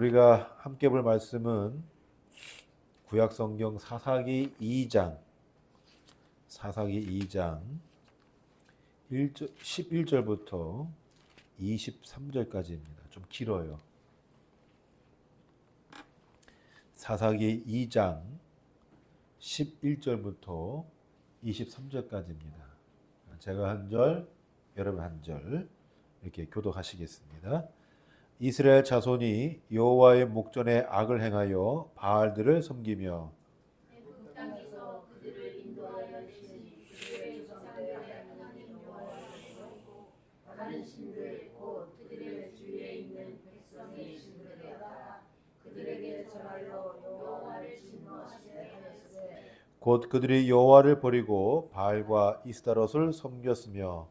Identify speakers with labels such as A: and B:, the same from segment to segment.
A: 우리가 함께 볼 말씀은 구약성경 사사기 2장 11절부터 23절까지입니다. 좀 길어요. 사사기 2장 11절부터 23절까지입니다. 제가 한 절, 여러분 한 절 이렇게 교독하시겠습니다. 이스라엘 자손이 여호와의 목전에 악을 행하여 바알들을 섬기며
B: 애굽 땅에서 그들을 인도하여 주신 그들의 조상들의 하나님 여호와를 버리고 다른 신들 곧 그들의 주위에 있는 백성의 신들에 따라 그들에게 절하여 여호와를 진노하시게 하였으되
A: 곧 그들이 여호와를 버리고 바알과 이스타롯을 섬겼으며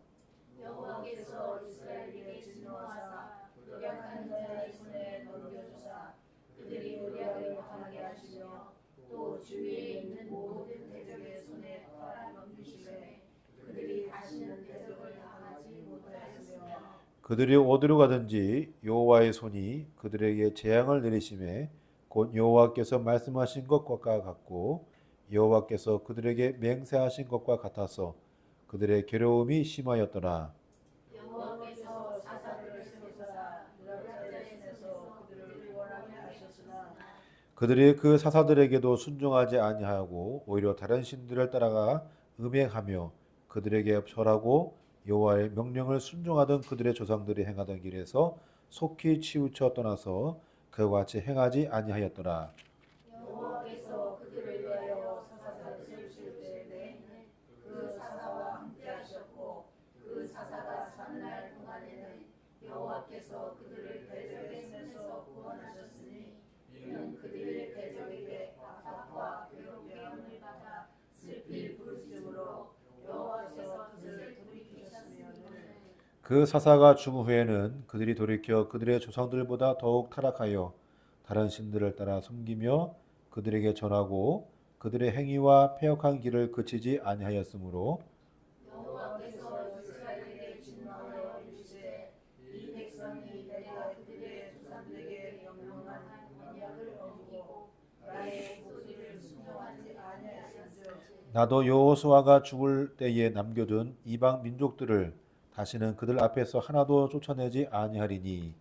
B: 여호와께서 이스라엘에게 진노하사 노력한 자의 손에 넘겨주사 그들이 노력을 못하게 하시며 또 주위에 있는 모든 대적의 손에 넘기시되 그들이 다시는 대적을 당하지 못하였으며
A: 그들이 어디로 가든지 여호와의 손이 그들에게 재앙을 내리심에 곧 여호와께서 말씀하신 것과 같고 여호와께서 그들에게 맹세하신 것과 같아서 그들의 괴로움이 심하였더라.
B: 여호와께서 사사들을 세우사 노력자의 손에서 그들을 구원하게 하셨으나
A: 그들이 그 사사들에게도 순종하지 아니하고 오히려 다른 신들을 따라가 음행하며 그들에게 절하고 여호와의 명령을 순종하던 그들의 조상들이 행하던 길에서 속히 치우쳐 떠나서 그와 같이 행하지 아니하였더라.
B: 여호와께서 그들을 위하여 사사를 세우실 때에 그 사사와 함께 하셨고 그 사사가 사는 날 동안에는 여호와께서 그들을 대적의 손에서 구원하셨으니 이는 그들의 대적에게 압박과 괴롭힘을 받아 슬피 부르짖음으로 여호와께서 그들을 돌이키셨으며는
A: 그 사사가 죽은 후에는 그들이 돌이켜 그들의 조상들보다 더욱 타락하여 다른 신들을 따라 섬기며 그들에게 전하고 그들의 행위와 패역한 길을 그치지 아니하였으므로
B: 여호와께서 이스라엘에게 진노하여 이르시되 이 백성이 내가 그들의 조상들에게 명령한 언약을 어기고 나의 소리를 순종하지 아니하였은즉
A: 나도 여호수아가 죽을 때에 남겨둔 이방 민족들을 다시는 그들 앞에서 하나도 쫓아내지 아니하리니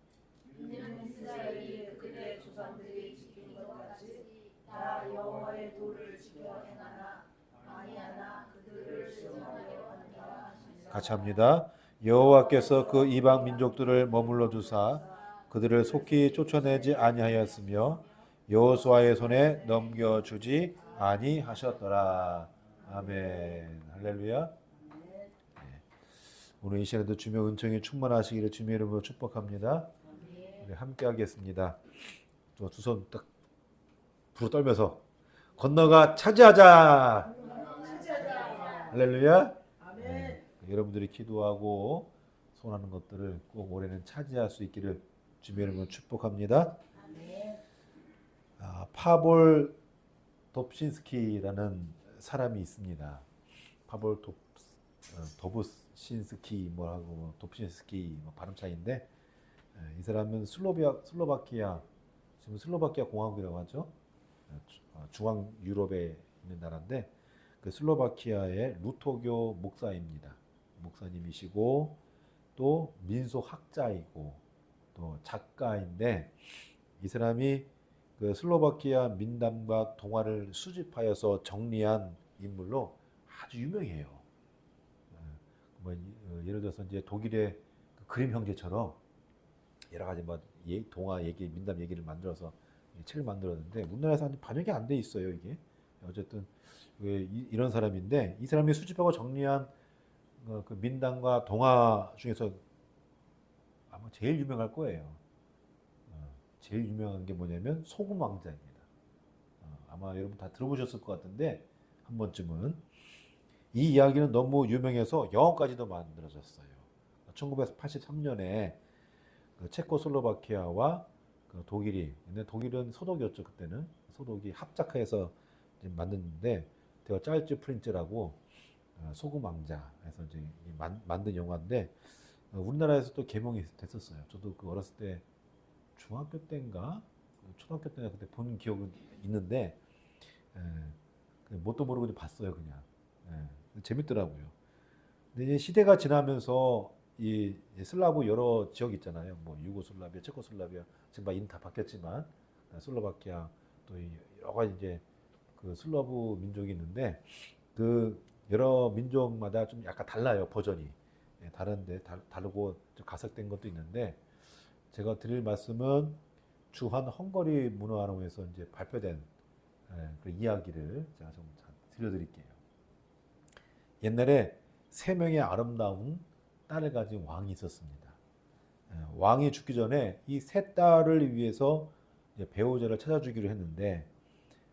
B: 이는 이스라엘이 그들의 조상들이 지킨 것 같이 다 여호와의 도를 지켜 행하나 아니하나 그들을 시험하려 한다 하시니라.
A: 같이 합니다. 여호와께서 그 이방 민족들을 머물러 두사 그들을 속히 쫓아내지 아니하였으며 여호수아의 손에 넘겨주지 아니하셨더라. 아멘. 할렐루야. 오늘 이 시간에도 주님의 은총이 충만하시기를 주님의 이름으로 축복합니다. 우리 함께 하겠습니다. 두 손 딱 불어 떨면서 건너가 차지하자. 할렐루야. 네, 여러분들이 기도하고 소원하는 것들을 꼭 올해는 차지할 수 있기를 주님의 이름으로 축복합니다. 파볼 돕신스키라는 사람이 있습니다. 파볼 도브신스키 뭐라고 돕신스키 발음 차이인데 이 사람은 슬로바키아 지금 슬로바키아 공화국이라고 하죠. 중앙 유럽에 있는 나라인데 그 슬로바키아의 루터교 목사입니다. 목사님이시고 또 민속학자이고 또 작가인데 이 사람이 그 슬로바키아 민담과 동화를 수집하여서 정리한 인물로 아주 유명해요. 뭐 예를 들어서 이제 독일의 그 그림 형제처럼 여러 가지 뭐 동화 얘기, 민담 얘기를 만들어서 책을 만들었는데 우리나라에서 반영이 안 돼 있어요 이게. 어쨌든 이런 사람인데 이 사람이 수집하고 정리한 그 민담과 동화 중에서 아마 제일 유명할 거예요. 제일 유명한 게 뭐냐면 소금 왕자입니다. 아마 여러분 다 들어보셨을 것 같은데 한 번쯤은 이 이야기는 너무 유명해서 영화까지도 만들어졌어요. 1983년에 그 체코슬로바키아와 그 독일이, 근데 독일은 소독이었죠 그때는. 소독이 합작해서 만드는데 대가 짤즈 프린츠라고 소금 왕자에서 이제 만든 영화인데 우리나라에서도 개봉이 됐었어요. 저도 그 어렸을 때 중학교 때인가 초등학교 때 그때 본 기억은 있는데 예, 뭣도 모르고 그냥 봤어요 그냥. 재밌더라고요. 근데 이제 시대가 지나면서 이 슬라브 여러 지역 있잖아요. 뭐 유고슬라비아, 체코슬라비아 지금 막 이름 다 바뀌었지만 슬로바키아 또 여러 가지 이제 그 슬라브 민족이 있는데 그 여러 민족마다 좀 약간 달라요 버전이. 다른데 다르고 좀 가색된 것도 있는데 제가 드릴 말씀은 주한 헝가리 문화원에서 이제 발표된 그 이야기를 제가 좀 들려드릴게요. 옛날에 세 명의 아름다운 딸을 가진 왕이 있었습니다. 왕이 죽기 전에 이 세 딸을 위해서 이제 배우자를 찾아주기로 했는데,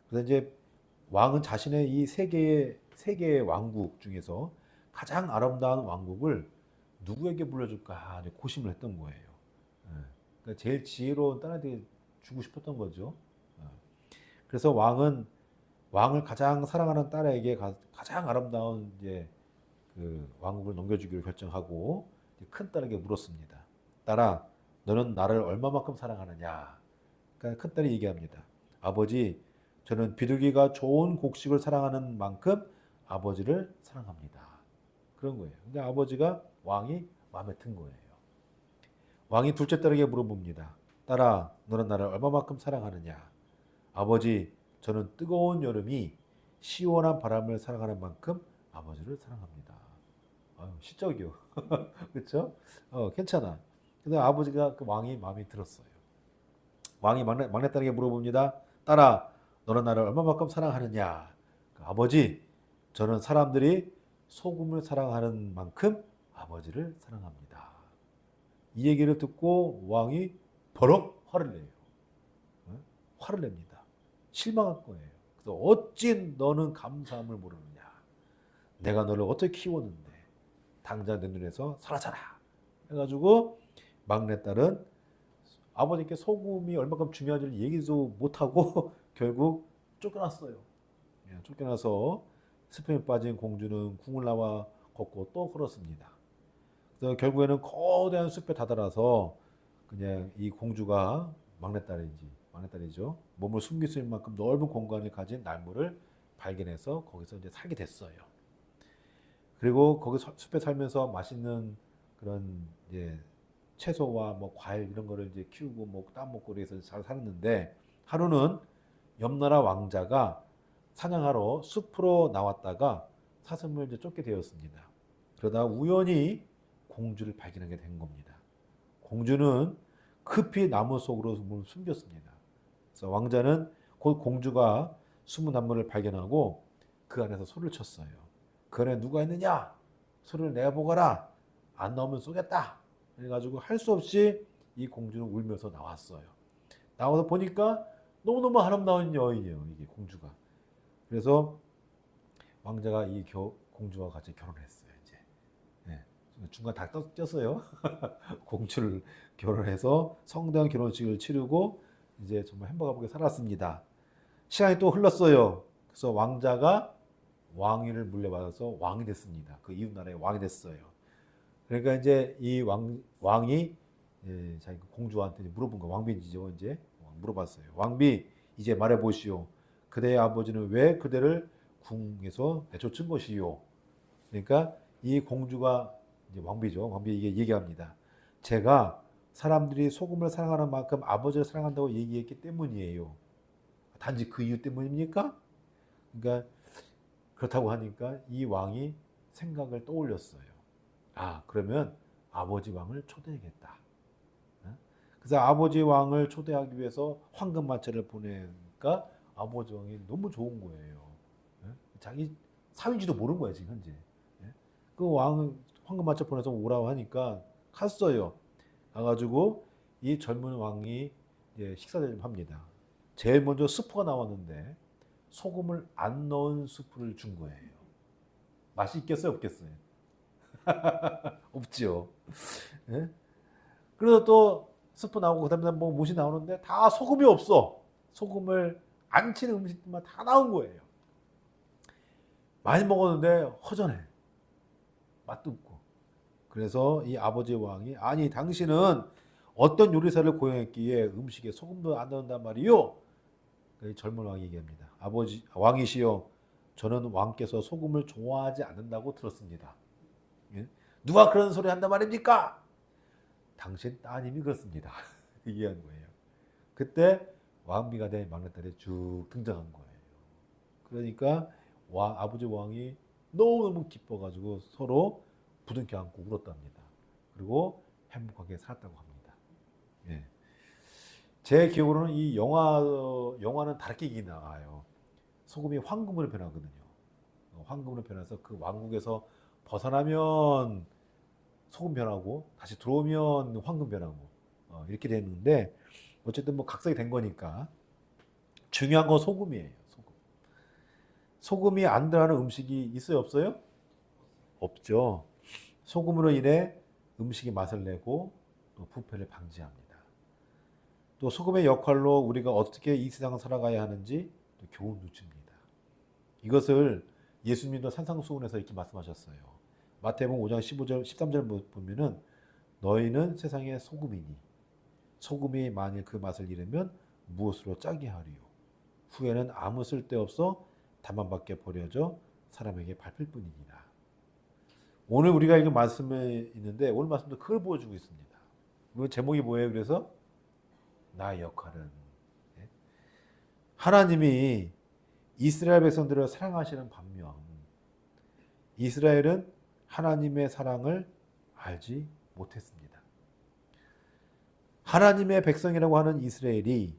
A: 그래서 이제 왕은 자신의 이 세 개의 왕국 중에서 가장 아름다운 왕국을 누구에게 물려줄까 고심을 했던 거예요. 그러니까 제일 지혜로운 딸한테 주고 싶었던 거죠. 그래서 왕을 가장 사랑하는 딸에게 가장 아름다운 이제 그 왕국을 넘겨주기로 결정하고 큰 딸에게 물었습니다. 딸아, 너는 나를 얼마만큼 사랑하느냐? 그러니까 큰 딸이 얘기합니다. 아버지, 저는 비둘기가 좋은 곡식을 사랑하는 만큼 아버지를 사랑합니다. 그런 거예요. 근데 아버지가 왕이 마음에 든 거예요. 왕이 둘째 딸에게 물어봅니다. 딸아, 너는 나를 얼마만큼 사랑하느냐? 아버지, 저는 뜨거운 여름이 시원한 바람을 사랑하는 만큼 아버지를 사랑합니다. 아유, 시적이요. 그렇죠? 괜찮아. 그래서 아버지가 그 왕이 마음에 들었어요. 왕이 막내딸에게 물어봅니다. 딸아, 너는 나를 얼마만큼 사랑하느냐? 아버지, 저는 사람들이 소금을 사랑하는 만큼 아버지를 사랑합니다. 이 얘기를 듣고 왕이 버럭 화를 내요. 화를 냅니다. 실망할 거예요. 그래서 어찌 너는 감사함을 모르느냐? 내가 너를 어떻게 키웠는데 당장 내 눈에서 사라져라. 해가지고 막내딸은 아버지께 소금이 얼마큼 중요한지를 얘기도 못하고 결국 쫓겨났어요. 쫓겨나서 습함에 빠진 공주는 궁을 나와 걷고 또 걸었습니다. 그래서 결국에는 거대한 숲에 다다라서 그냥 이 공주가 막내딸이죠. 몸을 숨길 수 있는 만큼 넓은 공간을 가진 나무를 발견해서 거기서 이제 살게 됐어요. 그리고 거기 숲에 살면서 맛있는 그런 이제 채소와 뭐 과일 이런 거를 이제 키우고 뭐 땅 먹고 그래서 잘 살았는데 하루는 옆나라 왕자가 사냥하러 숲으로 나왔다가 사슴을 이제 쫓게 되었습니다. 그러다 우연히 공주를 발견하게 된 겁니다. 공주는 급히 나무 속으로 몸을 숨겼습니다. 그래서 왕자는 곧 공주가 숨은 나무를 발견하고 그 안에서 소리를 쳤어요. 그 안에 누가 있느냐? 소리를 내보거라. 안 나오면 쏘겠다. 그래가지고 할 수 없이 이 공주는 울면서 나왔어요. 나와서 보니까 너무너무 아름다운 여인이에요. 이게 공주가. 그래서 왕자가 이 공주와 같이 결혼했어요. 이제 중간 다 떴어요. 공주를 결혼해서 성대한 결혼식을 치르고 이제 정말 행복하게 살았습니다. 시간이 또 흘렀어요. 그래서 왕자가 왕위를 물려받아서 왕이 됐습니다. 그 이웃 나라의 왕이 됐어요. 그러니까 이제 이 왕이 자기 공주한테 물어본 거, 왕비죠. 이제 물어봤어요. 왕비, 이제 말해보시오. 그대의 아버지는 왜 그대를 궁에서 내쫓은 것이요? 그러니까 이 공주가 이제 왕비죠. 왕비 이게 얘기합니다. 제가 사람들이 소금을 사랑하는 만큼 아버지를 사랑한다고 얘기했기 때문이에요. 단지 그 이유 때문입니까? 그러니까 그렇다고 하니까 이 왕이 생각을 떠올렸어요. 아, 그러면 아버지 왕을 초대해야겠다. 그래서 아버지 왕을 초대하기 위해서 황금마차를 보내니까 아버지 왕이 너무 좋은 거예요. 자기 사위인지도 모르는 거예요, 지금 현재. 그 왕은 황금마차 보내서 오라고 하니까 갔어요. 가가지고 이 젊은 왕이 이제 식사를 합니다. 제일 먼저 수프가 나왔는데 소금을 안 넣은 수프를 준 거예요. 맛이 있겠어요, 없겠어요? 없지요. 예? 그래서 또 스프 나오고 그다음에 뭐 무엇이 나오는데 다 소금이 없어. 소금을 안 치는 음식들만 다 나온 거예요. 많이 먹었는데 허전해. 맛도 없고. 그래서 이 아버지 왕이 아니 당신은 어떤 요리사를 고용했기에 음식에 소금도 안 넣는단 말이요. 젊은 왕이 얘기합니다. 아버지 왕이시여, 저는 왕께서 소금을 좋아하지 않는다고 들었습니다. 예? 누가 그런 소리 한단 말입니까? 당신 따님이 그렇습니다. 얘기한 거예요. 그때 왕비가 된 막내딸이 쭉 등장한 거예요. 그러니까 아버지 왕이 너무너무 기뻐가지고 서로 부둥켜 안고 울었답니다. 그리고 행복하게 살았다고 합니다. 예. 제 기억으로는 이 영화는 다르게 나와요. 소금이 황금으로 변하거든요. 황금으로 변해서 그 왕국에서 벗어나면 소금 변하고 다시 들어오면 황금 변하고 이렇게 되는데 어쨌든 뭐 각색이 된 거니까 중요한 건 소금이에요. 소금. 소금이 안 들어가는 음식이 있어요, 없어요? 없죠. 소금으로 인해 음식이 맛을 내고 또 부패를 방지합니다. 또 소금의 역할로 우리가 어떻게 이 세상을 살아가야 하는지 또 교훈도 줍니다. 이것을 예수님도 산상수훈에서 이렇게 말씀하셨어요. 마태복음 5장 15절 13절 보면은 너희는 세상의 소금이니 소금이 만일 그 맛을 잃으면 무엇으로 짜게 하리요. 후에는 아무 쓸데없어 다만 밖에 버려져 사람에게 밟힐 뿐이니라. 오늘 우리가 읽은 말씀에 있는데 오늘 말씀도 그걸 보여주고 있습니다. 제목이 뭐예요? 그래서 나의 역할은 하나님이 이스라엘 백성들을 사랑하시는 반면 이스라엘은 하나님의 사랑을 알지 못했습니다. 하나님의 백성이라고 하는 이스라엘이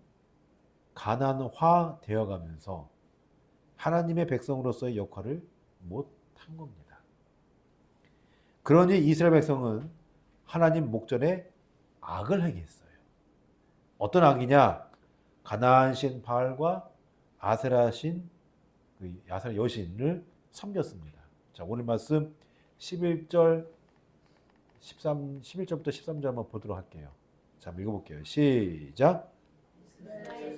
A: 가난화 되어가면서 하나님의 백성으로서의 역할을 못한 겁니다. 그러니 이스라엘 백성은 하나님 목전에 악을 행했어요. 어떤 악이냐? 가나안 신 바알과 아세라 신, 아세라 여신을 섬겼습니다. 자, 오늘 말씀 11절부터 13절 한번 보도록 할게요. 자, 읽어볼게요. 시작.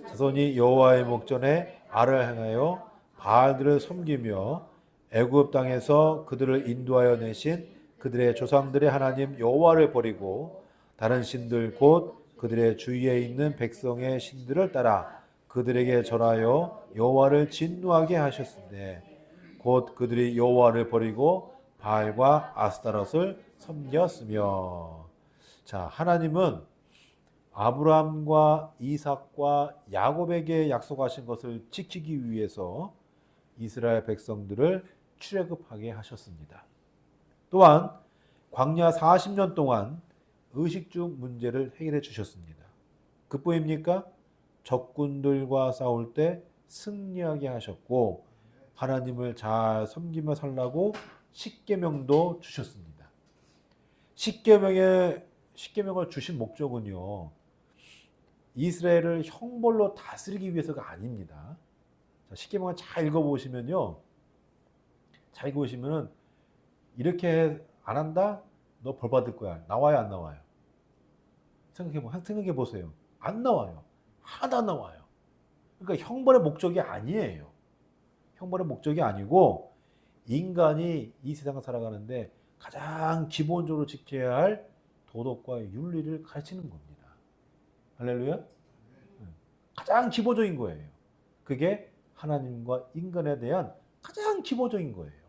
A: 자손이 여호와의 목전에 악을 행하여 바알들을 섬기며 애굽 땅에서 그들을 인도하여 내신 그들의 조상들의 하나님 여호와를 버리고 다른 신들 곧 그들의 주위에 있는 백성의 신들을 따라 그들에게 절하여 여호와를 진노하게 하셨으되 곧 그들이 여호와를 버리고 바알과 아스타롯을 섬겼으며. 자, 하나님은 아브라함과 이삭과 야곱에게 약속하신 것을 지키기 위해서 이스라엘 백성들을 출애굽하게 하셨습니다. 또한 광야 40년 동안 의식주 문제를 해결해 주셨습니다. 그뿐입니까? 적군들과 싸울 때 승리하게 하셨고 하나님을 잘 섬기며 살라고 십계명도 주셨습니다. 십계명을 주신 목적은요, 이스라엘을 형벌로 다스리기 위해서가 아닙니다. 십계명을 잘 읽어보시면요, 이렇게 안 한다? 너 벌 받을 거야. 나와요, 안 나와요? 생각해 보세요. 안 나와요. 하나도 안 나와요. 그러니까 형벌의 목적이 아니에요. 형벌의 목적이 아니고 인간이 이 세상을 살아가는데 가장 기본적으로 지켜야 할 도덕과 윤리를 가르치는 겁니다. 할렐루야? 가장 기본적인 거예요. 그게 하나님과 인간에 대한 가장 기본적인 거예요.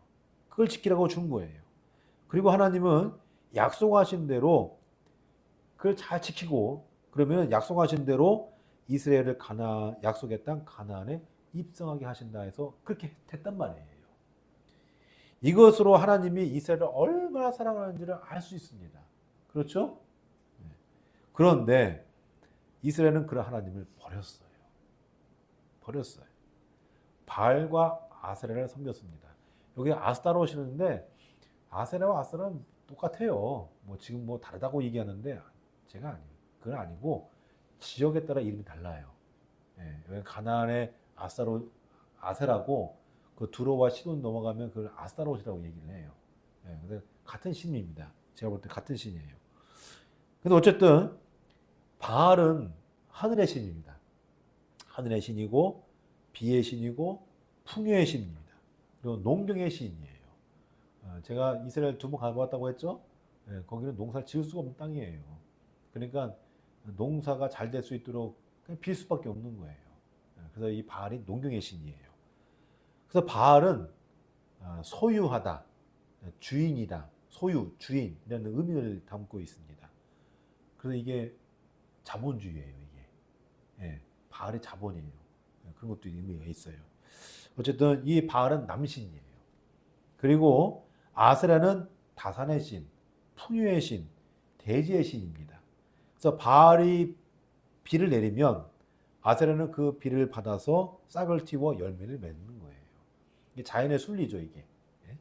A: 그걸 지키라고 준 거예요. 그리고 하나님은 약속하신 대로 그걸 잘 지키고 그러면 약속하신 대로 이스라엘을 약속의 땅 가나안에 입성하게 하신다 해서 그렇게 했단 말이에요. 이것으로 하나님이 이스라엘을 얼마나 사랑하는지를 알 수 있습니다. 그렇죠? 그런데 이스라엘은 그런 하나님을 버렸어요. 바알과 아세라를 섬겼습니다. 여기 아스타롯이는데 아세라와 아스타롯은 똑같아요. 뭐 지금 뭐 다르다고 얘기하는데 제가 아니에요. 그건 아니고 지역에 따라 이름이 달라요. 여기 가나안의 아세라고 그 두로와 시돈 넘어가면 그걸 아스타롯이라고 얘기를 해요. 근데 같은 신입니다. 제가 볼 때 같은 신이에요. 근데 어쨌든 바알은 하늘의 신입니다. 하늘의 신이고 비의 신이고 풍요의 신입니다. 그리고 농경의 신이에요. 제가 이스라엘 2번 가보았다고 했죠? 거기는 농사를 지을 수가 없는 땅이에요. 그러니까 농사가 잘 될 수 있도록 그냥 빌 수밖에 없는 거예요. 그래서 이 바알이 농경의 신이에요. 그래서 바알은 소유하다, 주인이다, 소유, 주인이라는 의미를 담고 있습니다. 그래서 이게 자본주의예요, 이게. 예, 바알의 자본이에요. 그런 것도 의미가 있어요. 어쨌든 이 바알은 남신이에요. 그리고 아세라는 다산의 신, 풍요의 신, 대지의 신입니다. 그래서 바알이 비를 내리면 아세라는 그 비를 받아서 싹을 틔워 열매를 맺는 거예요. 이게 자연의 순리죠, 이게. 예?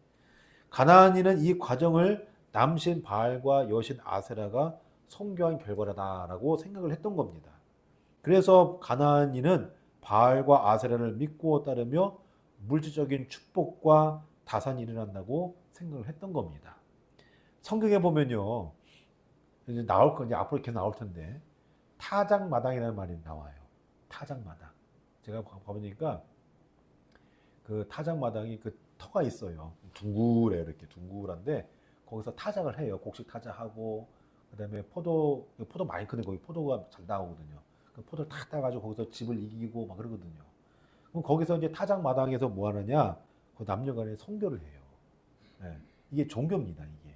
A: 가나안인은 이 과정을 남신 바알과 여신 아세라가 성교한 결과다라고 생각을 했던 겁니다. 그래서 가나안인은 바알과 아세라를 믿고 따르며 물질적인 축복과 다산이 일어난다고 생각을 했던 겁니다. 성경에 보면요, 이제 나올 거 이제 앞으로 계속 나올 텐데 타작마당이라는 말이 나와요. 타작마당. 제가 가보니까 그 타작마당이 그 터가 있어요. 둥그래요, 이렇게 둥그란데 거기서 타작을 해요. 곡식 타작하고 그다음에 포도 많이 크는 거기 포도가 잘 나오거든요. 그 포도를 탁 따가지고 거기서 집을 이기고 막 그러거든요. 그럼 거기서 이제 타작마당에서 뭐 하느냐? 그 남녀간에 성교를 해요. 네. 이게 종교입니다. 이게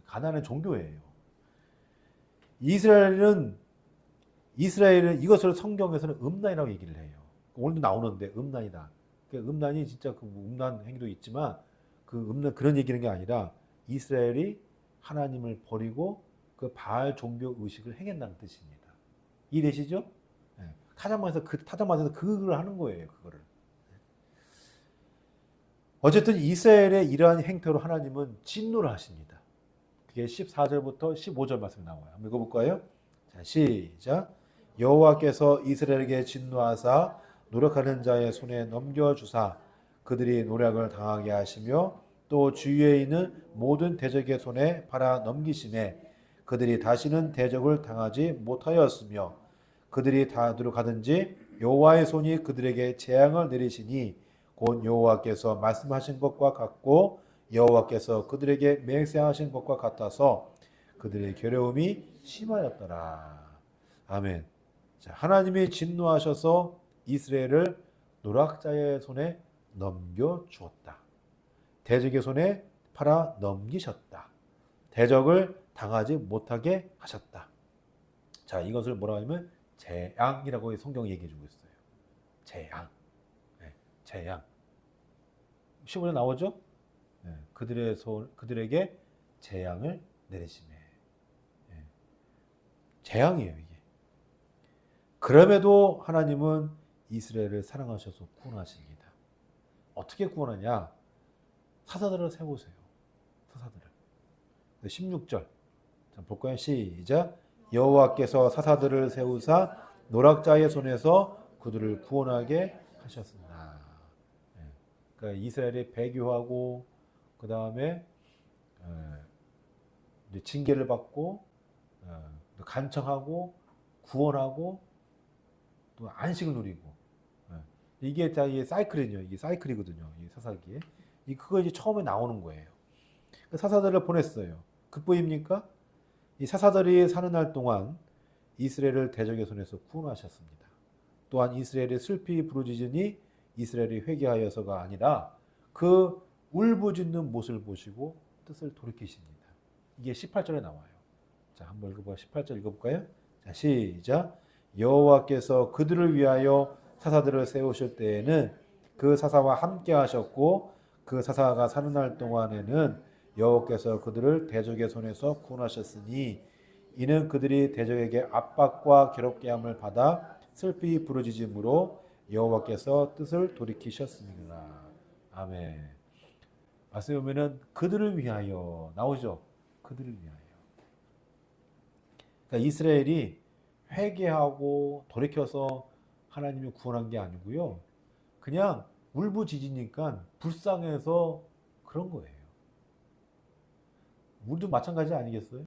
A: 가나안의 종교예요. 이스라엘은 이것을 성경에서는 음란이라고 얘기를 해요. 오늘도 나오는데 음란이다. 그러니까 음란이 진짜 그 음란 행위도 있지만 그 음란 그런 얘기하는 게 아니라 이스라엘이 하나님을 버리고 그 바알 종교 의식을 행했다는 뜻입니다. 이해되시죠? 네. 타작마당에서 그걸 하는 거예요. 그거를. 어쨌든 이스라엘의 이러한 행태로 하나님은 진노를 하십니다. 그게 14절부터 15절 말씀 나와요. 한번 읽어볼까요? 자, 시작. 여호와께서 이스라엘에게 진노하사 노력하는 자의 손에 넘겨주사 그들이 노력을 당하게 하시며 또 주위에 있는 모든 대적의 손에 팔아 넘기심에 그들이 다시는 대적을 당하지 못하였으며 그들이 다 노력하든지 여호와의 손이 그들에게 재앙을 내리시니 곧 여호와께서 말씀하신 것과 같고 여호와께서 그들에게 맹세하신 것과 같아서 그들의 괴로움이 심하였더라. 아멘. 자, 하나님이 진노하셔서 이스라엘을 노략자의 손에 넘겨주었다. 대적의 손에 팔아 넘기셨다. 대적을 당하지 못하게 하셨다. 자, 이것을 뭐라 하면 재앙이라고 성경이 얘기해 주고 있어요. 재앙. 네, 재앙. 15절 나오죠? 네, 그들에게 재앙을 내리시네. 네, 재앙이에요, 이게. 그럼에도 하나님은 이스라엘을 사랑하셔서 구원하십니다. 어떻게 구원하냐? 사사들을 세우세요. 사사들을. 16절. 자, 볼까요? 시작. 여호와께서 사사들을 세우사 노략자의 손에서 그들을 구원하게 하셨습니다. 그러니까 이스라엘이 배교하고 그 다음에 징계를 받고 간청하고 구원하고 또 안식을 누리고 이게 다 이게 사이클이거든요. 이게 사이클이거든요. 이 사사기에 그거 이제 처음에 나오는 거예요. 사사들을 보냈어요. 그뿐입니까? 이 사사들이 사는 날 동안 이스라엘을 대적의 손에서 구원하셨습니다. 또한 이스라엘이 슬피 부르짖으니 이스라엘이 회개하여서가 아니라 그 울부짖는 모습을 보시고 뜻을 돌이키십니다. 이게 18절에 나와요. 자, 한번 읽어볼까요? 18절 읽어볼까요? 자, 시작. 여호와께서 그들을 위하여 사사들을 세우실 때에는 그 사사와 함께 하셨고 그 사사가 사는 날 동안에는 여호와께서 그들을 대적의 손에서 구원하셨으니 이는 그들이 대적에게 압박과 괴롭게 함을 받아 슬피 부르짖음으로 여호와께서 뜻을 돌이키셨습니다. 아멘. 말씀에 보면은 그들을 위하여 나오죠. 그들을 위하여. 그러니까 이스라엘이 회개하고 돌이켜서 하나님이 구원한 게 아니고요. 그냥 울부짖으니까 불쌍해서 그런 거예요. 우리도 마찬가지 아니겠어요?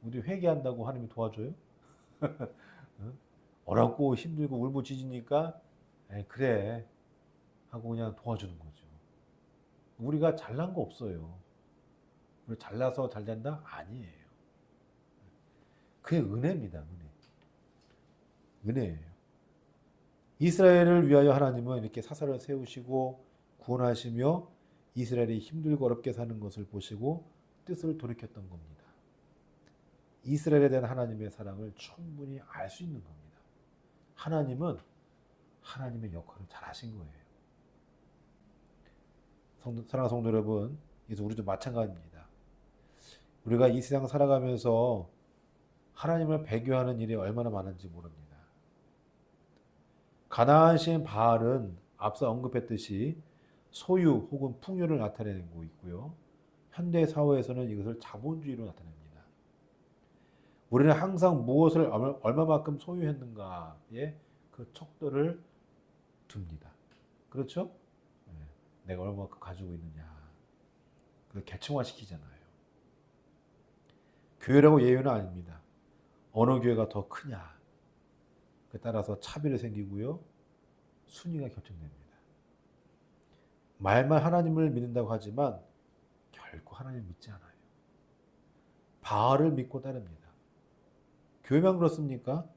A: 우리 회개한다고 하나님이 도와줘요? 어렵고 힘들고 울부짖으니까 그래 하고 그냥 도와주는 거죠. 우리가 잘난 거 없어요. 우리 잘나서 잘 된다? 아니에요. 그게 은혜입니다. 은혜. 은혜예요. 이스라엘을 위하여 하나님은 이렇게 사사를 세우시고 구원하시며 이스라엘이 힘들고 어렵게 사는 것을 보시고 뜻을 돌이켰던 겁니다. 이스라엘에 대한 하나님의 사랑을 충분히 알 수 있는 겁니다. 하나님은 하나님의 역할을 잘 하신 거예요. 사랑하는 성도 여러분, 그래서 우리도 마찬가지입니다. 우리가 이 세상 살아가면서 하나님을 배교하는 일이 얼마나 많은지 모릅니다. 가나안 시인 바알은 앞서 언급했듯이 소유 혹은 풍요를 나타내고 있고요. 현대 사회에서는 이것을 자본주의로 나타냅니다. 우리는 항상 무엇을 얼마만큼 소유했는가에 그 척도를 둡니다. 그렇죠? 내가 얼마만큼 가지고 있느냐. 그걸 계층화시키잖아요. 교회라고 예외는 아닙니다. 어느 교회가 더 크냐. 그에 따라서 차별이 생기고요. 순위가 결정됩니다. 말만 하나님을 믿는다고 하지만 결코 하나님을 믿지 않아요. 바알을 믿고 따릅니다. 교회만 그렇습니까?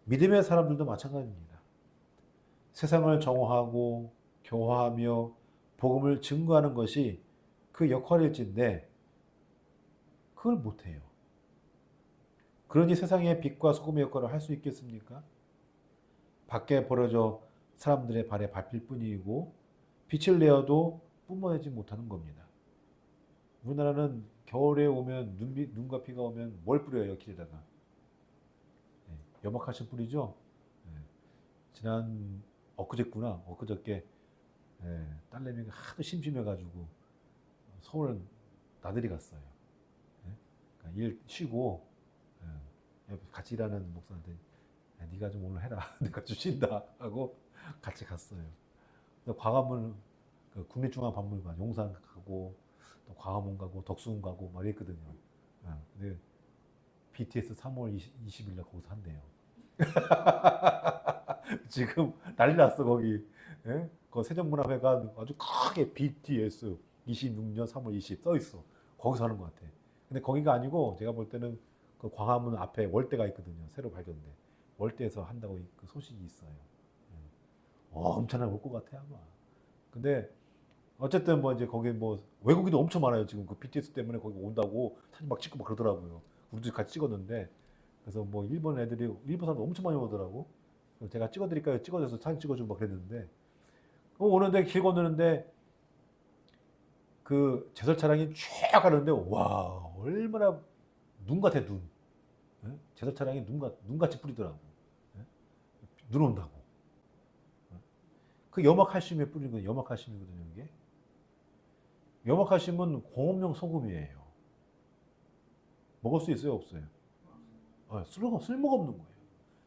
A: 믿음의 사람들도 마찬가지입니다. 세상을 정화하고 교화하며 복음을 증거하는 것이 그 역할일진데 그걸 못해요. 그러니 세상의 빛과 소금의 역할을 할 수 있겠습니까? 밖에 벌어져 사람들의 발에 밟힐 뿐이고 빛을 내어도 뿜어내지 못하는 겁니다. 우리나라는 겨울에 오면 눈과 비가 오면 뭘 뿌려요? 길에다가. 염화칼슘 뿌리죠? 지난 엊그저께 딸내미가 하도 심심해가지고 서울 나들이 갔어요. 그러니까 일 쉬고 같이 일하는 목사한테 네가 좀 오늘 해라. 내가 좀 쉰다 하고 같이 갔어요. 광화문 국립중앙박물관 용산 가고 또 광화문 가고 덕수궁 가고 막 이랬거든요. 근데 BTS 3월 20일 날 거기서 한대요. 지금 난리 났어 거기. 그 세종문화회관 아주 크게 BTS 26년 3월 20 써 있어. 거기서 하는 것 같아. 근데 거기가 아니고 제가 볼 때는 그 광화문 앞에 월대가 있거든요. 새로 발견돼. 월대에서 한다고 그 소식이 있어요. 엄청나게 올 것 같아 아마. 근데 어쨌든 뭐 이제 거기 뭐 외국인도 엄청 많아요. 지금 그 BTS 때문에 거기 온다고 사진 막 찍고 막 그러더라고요. 우리도 같이 찍었는데 그래서 뭐 일본 사람도 엄청 많이 오더라고. 제가 찍어드릴까요? 찍어줘서 사진 찍어주고 막 그랬는데 오는데 길 건너는데 그 제설 차량이 쫙 가는데 와 얼마나 눈 같아 눈. 제설 차량이 눈같이 뿌리더라고. 눈 온다고. 그 염화칼슘에 뿌리는 건 염화칼슘이거든요 이게. 염화칼슘은 공업용 소금이에요. 먹을 수 있어요 없어요? 쓸모가 없는 거예요.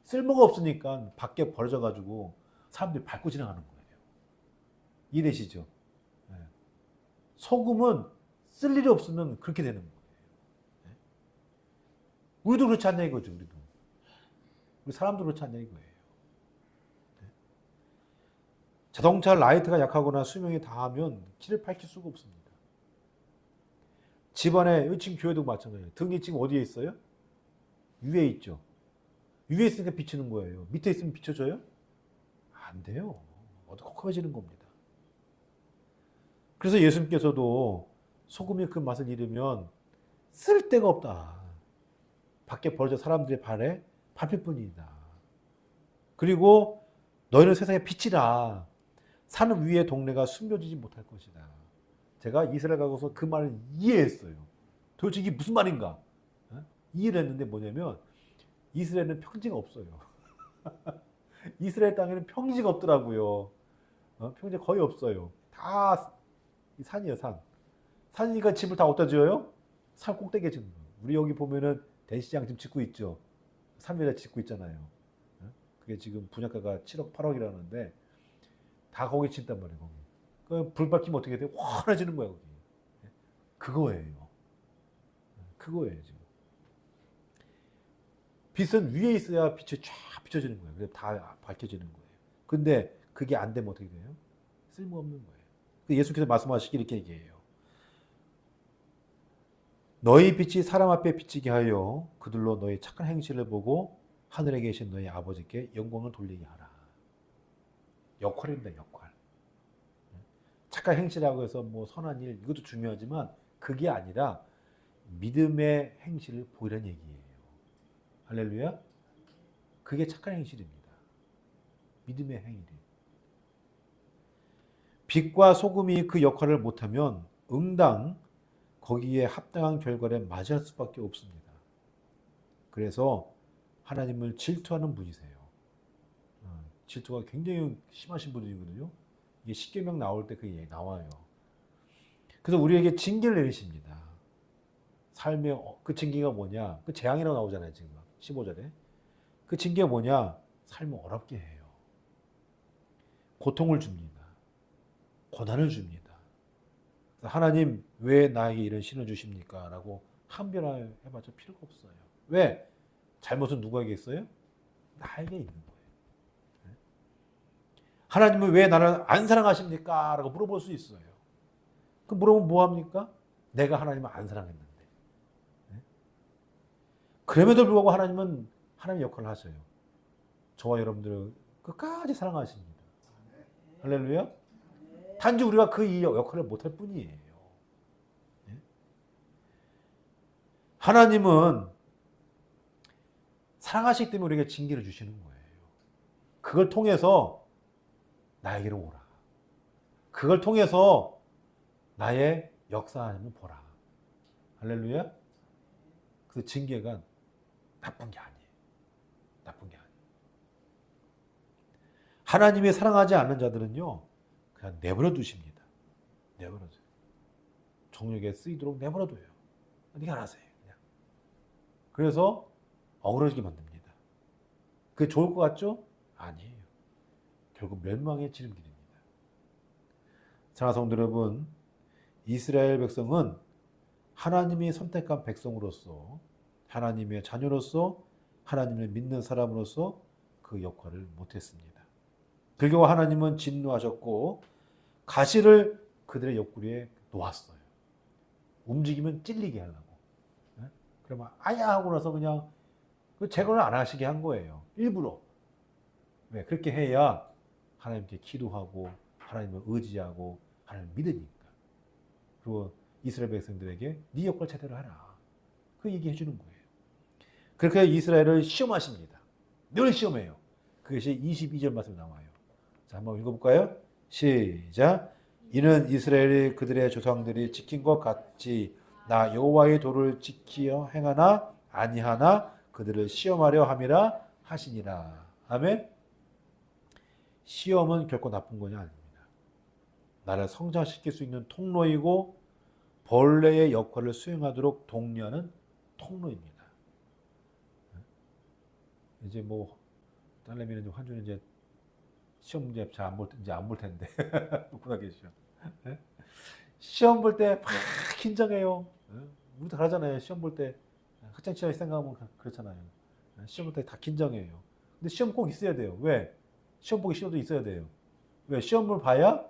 A: 쓸모가 없으니까 밖에 버려져가지고 사람들이 밟고 지나가는 거예요. 이해되시죠? 소금은 쓸 일이 없으면 그렇게 되는 거예요. 우리도 그렇지 않냐 이거죠. 우리 사람도 그렇지 않냐 이거예요. 자동차 라이트가 약하거나 수명이 다하면 길을 밝힐 수가 없습니다. 집안에 지금 교회도 마찬가지예요. 등이 지금 어디에 있어요? 위에 있죠. 위에 있으니까 비치는 거예요. 밑에 있으면 비춰져요? 안 돼요. 어두컴컴해지는 겁니다. 그래서 예수님께서도 소금이 그 맛을 잃으면 쓸 데가 없다. 밖에 벌어져 사람들의 발에 밟힐 뿐이다. 그리고 너희는 세상의 빛이라. 산 위의 동네가 숨겨지지 못할 것이다. 제가 이스라엘 가고서 그 말을 이해했어요. 도대체 이게 무슨 말인가? 이해를 했는데 뭐냐면 이스라엘은 평지가 없어요. 이스라엘 땅에는 평지가 없더라고요. 평지가 거의 없어요. 다 산이에요, 산. 산이니까 집을 다 어디다 지어요? 산 꼭대기에 짓는 거예요. 우리 여기 보면은 대시장 지금 짓고 있죠. 산 위에다 짓고 있잖아요. 그게 지금 분양가가 7억, 8억이라는데 다 거기 짓단 말이에요, 거기. 그 불 밝히면 어떻게 돼요? 환해지는 거예요, 거기. 그거예요. 그거예요, 지금. 빛은 위에 있어야 빛이 쫙 비춰지는 거예요. 그래서 다 밝혀지는 거예요. 근데 그게 안 되면 어떻게 돼요? 쓸모없는 거예요. 예수께서 말씀하시기 이렇게 얘기해요. 너희 빛이 사람 앞에 비치게 하여 그들로 너희 착한 행실을 보고 하늘에 계신 너희 아버지께 영광을 돌리게 하라. 역할입니다. 역할. 착한 행실하고 해서 뭐 선한 일 이것도 중요하지만 그게 아니라 믿음의 행실을 보이라는 얘기예요. 할렐루야. 그게 착한 행실입니다. 믿음의 행위를. 빛과 소금이 그 역할을 못하면 응당 거기에 합당한 결과를 맞이할 수밖에 없습니다. 그래서 하나님을 질투하는 분이세요. 질투가 굉장히 심하신 분이거든요. 이게 십계명 나올 때 그게 나와요. 그래서 우리에게 징계를 내리십니다. 삶의 그 징계가 뭐냐? 그 재앙이라고 나오잖아요. 지금 15절에. 그 징계가 뭐냐? 삶을 어렵게 해요. 고통을 줍니다. 고난을 줍니다. 하나님 왜 나에게 이런 신을 주십니까? 라고 항변해봤자 필요가 없어요. 왜? 잘못은 누구에게 있어요? 나에게 있는 거예요. 하나님은 왜 나를 안 사랑하십니까? 라고 물어볼 수 있어요. 그 물어보면 뭐합니까? 내가 하나님을 안 사랑했는데. 그럼에도 불구하고 하나님은 하나님의 역할을 하셔요. 저와 여러분들을 끝까지 사랑하십니다. 할렐루야. 단지 우리가 그 역할을 못할 뿐이에요. 하나님은 사랑하시기 때문에 우리에게 징계를 주시는 거예요. 그걸 통해서 나에게로 오라. 그걸 통해서 나의 역사하심을 보라. 할렐루야. 그 징계가 나쁜 게 아니에요. 나쁜 게 아니에요. 하나님이 사랑하지 않는 자들은요, 그냥 내버려 두십니다. 내버려 둬요. 정욕에 쓰이도록 내버려 둬요. 네가 알아서 해. 그냥. 그래서 어그러지게 만듭니다. 그게 좋을 것 같죠? 아니에요. 결국 멸망의 지름길입니다. 사랑하는 성도 여러분, 이스라엘 백성은 하나님이 선택한 백성으로서 하나님의 자녀로서 하나님을 믿는 사람으로서 그 역할을 못했습니다. 그 결과 하나님은 진노하셨고 가시를 그들의 옆구리에 놓았어요. 움직이면 찔리게 하려고. 그러면 아야 하고 나서 그냥 제거를 안 하시게 한 거예요. 일부러. 왜? 그렇게 해야 하나님께 기도하고 하나님을 의지하고 하나님을 믿으니까. 그리고 이스라엘 백성들에게 네 역할 제대로 하라. 그 얘기해 주는 거예요. 그렇게 이스라엘을 시험하십니다. 늘 시험해요. 그것이 22절 말씀에 나와요. 자, 한번 읽어볼까요? 시작. 이는 이스라엘이 그들의 조상들이 지킨 것 같이 나 여호와의 도를 지키어 행하나 아니하나 그들을 시험하려 함이라 하시니라. 아멘. 시험은 결코 나쁜 것이 아닙니다. 나를 성장시킬 수 있는 통로이고 벌레의 역할을 수행하도록 독려하는 통로입니다. 이제 뭐 딸내미는 한주는 이제 시험 문제 잘 안 볼 텐데 고등학교 시험. 시험 볼 때 막 긴장해요. 우리도 그러잖아요. 시험 볼 때 학창 시절 생각하면 그렇잖아요. 시험 볼 때 다 긴장해요. 근데 시험 꼭 있어야 돼요. 왜? 시험 보기 싫어도 있어야 돼요. 왜? 시험을 봐야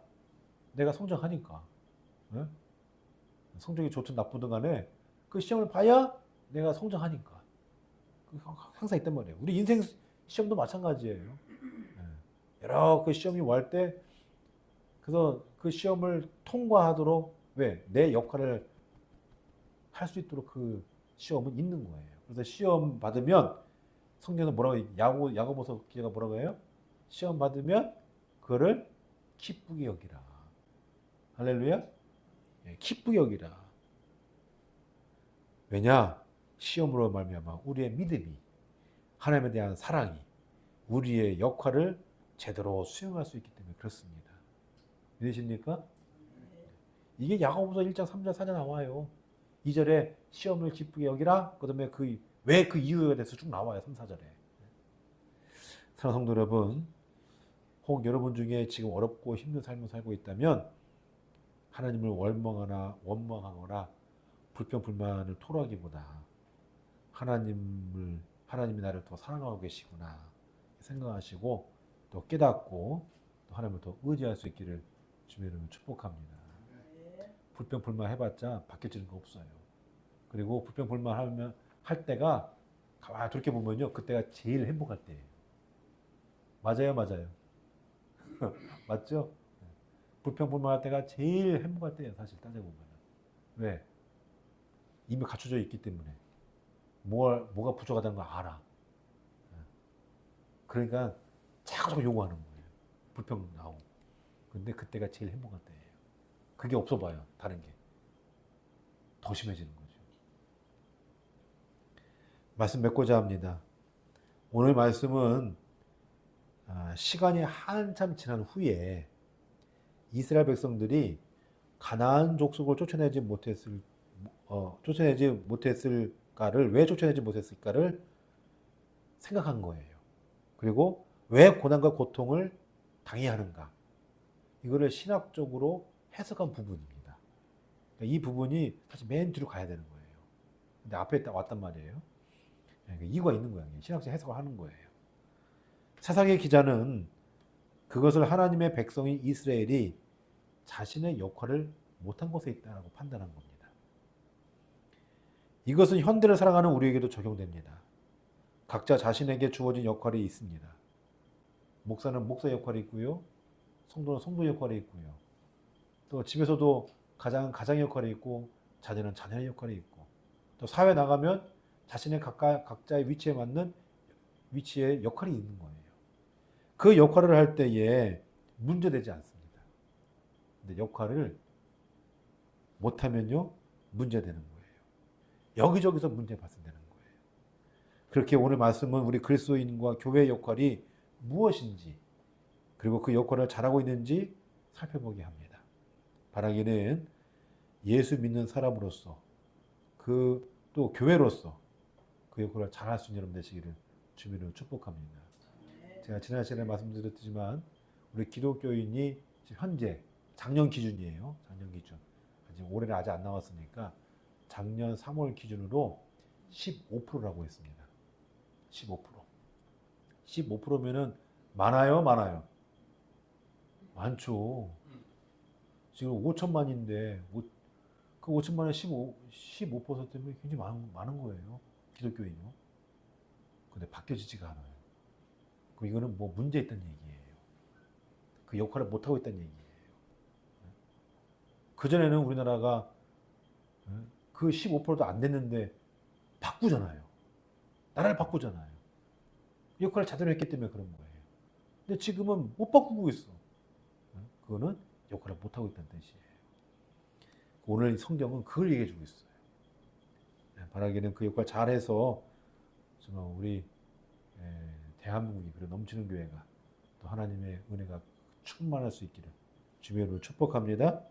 A: 내가 성장하니까. 성적이 좋든 나쁘든 간에 그 시험을 봐야 내가 성장하니까. 항상 있단 말이에요. 우리 인생 시험도 마찬가지예요. 여러 그 시험이 올 때, 그래서 그 시험을 통과하도록, 왜? 내 역할을 할 수 있도록 그 시험은 있는 거예요. 그래서 시험 받으면, 성경은 뭐라고, 야고보서 기자가 뭐라고 해요? 시험 받으면 그거를 기쁘게 여기라. 할렐루야? 기쁘게 여기라. 왜냐? 시험으로 말미암아 우리의 믿음이, 하나님에 대한 사랑이 우리의 역할을 제대로 수행할 수 있기 때문에 그렇습니다. 믿으십니까? 이게 야고보서 1장 3절 4절 나와요. 2절에 시험을 기쁘게 여기라. 그 다음에 왜 그 이유에 대해서 쭉 나와요. 3, 4절에. 사랑하는 성도 여러분, 혹 여러분 중에 지금 어렵고 힘든 삶을 살고 있다면 하나님을 원망하거나 불평 불만을 토로하기보다 하나님이 나를 더 사랑하고 계시구나 생각하시고 또 깨닫고 또 하나님을 더 의지할 수 있기를 주님의 이름으로 축복합니다. 불평 불만 해봤자 바뀌어지는 거 없어요. 그리고 불평 불만 할 때가 가만히 돌이켜 보면요, 그때가 제일 행복할 때예요. 맞아요, 맞아요. 맞죠? 불평불만할 때가 제일 행복할 때예요, 사실 따져보면. 왜? 이미 갖춰져 있기 때문에. 뭐가 부족하다는 걸 알아. 그러니까 자꾸 요구하는 거예요. 불평 나오고. 근데 그때가 제일 행복할 때예요. 그게 없어 봐요, 다른 게. 더 심해지는 거죠. 말씀 맺고자 합니다. 오늘 말씀은 시간이 한참 지난 후에 이스라엘 백성들이 가나안 족속을 쫓아내지 못했을까를, 왜 쫓아내지 못했을까를 생각한 거예요. 그리고 왜 고난과 고통을 당해야 하는가, 이거를 신학적으로 해석한 부분입니다. 이 부분이 사실 맨 뒤로 가야 되는 거예요. 근데 앞에 왔단 말이에요. 이유가 있는 거예요. 신학적 해석을 하는 거예요. 사사기 기자는 그것을 하나님의 백성인 이스라엘이 자신의 역할을 못한 것에 있다고 판단한 겁니다. 이것은 현대를 살아가는 우리에게도 적용됩니다. 각자 자신에게 주어진 역할이 있습니다. 목사는 목사 역할이 있고요. 성도는 성도 역할이 있고요. 또 집에서도 가장은 가장 역할이 있고, 자녀는 자녀의 역할이 있고, 또 사회 나가면 자신의 각자의 위치에 맞는 위치에 역할이 있는 거예요. 그 역할을 할 때에 문제되지 않습니다. 근데 역할을 못하면요, 문제되는 거예요. 여기저기서 문제 발생되는 거예요. 그렇게 오늘 말씀은 우리 그리스도인과 교회의 역할이 무엇인지, 그리고 그 역할을 잘하고 있는지 살펴보게 합니다. 바라기는 예수 믿는 사람으로서, 또 교회로서 그 역할을 잘할 수 있는 여러분 되시기를 주님으로 축복합니다. 제가 지난 시간에 말씀드렸지만 우리 기독교인이 현재 작년 기준이에요. 작년 기준. 아직 올해는 아직 안 나왔으니까 작년 3월 기준으로 15%라고 했습니다. 15%. 15%면은 많아요, 많아요. 많죠. 지금 5천만인데 그 5천만에 15%면 굉장히 많은 거예요. 기독교인요. 근데 바뀌어지지가 않아요. 그럼 이거는 뭐 문제 있다는 얘기예요. 그 역할을 못하고 있다는 얘기예요. 그전에는 우리나라가 그 15%도 안 됐는데 바꾸잖아요. 나라를 바꾸잖아요. 역할을 제대로 했기 때문에 그런 거예요. 근데 지금은 못 바꾸고 있어. 그거는 역할을 못하고 있다는 뜻이에요. 오늘 성경은 그걸 얘기해 주고 있어요. 바라기는 그 역할 잘해서 정말 우리 대한민국이 그런 넘치는 교회가 또 하나님의 은혜가 충만할 수 있기를 주님으로 축복합니다.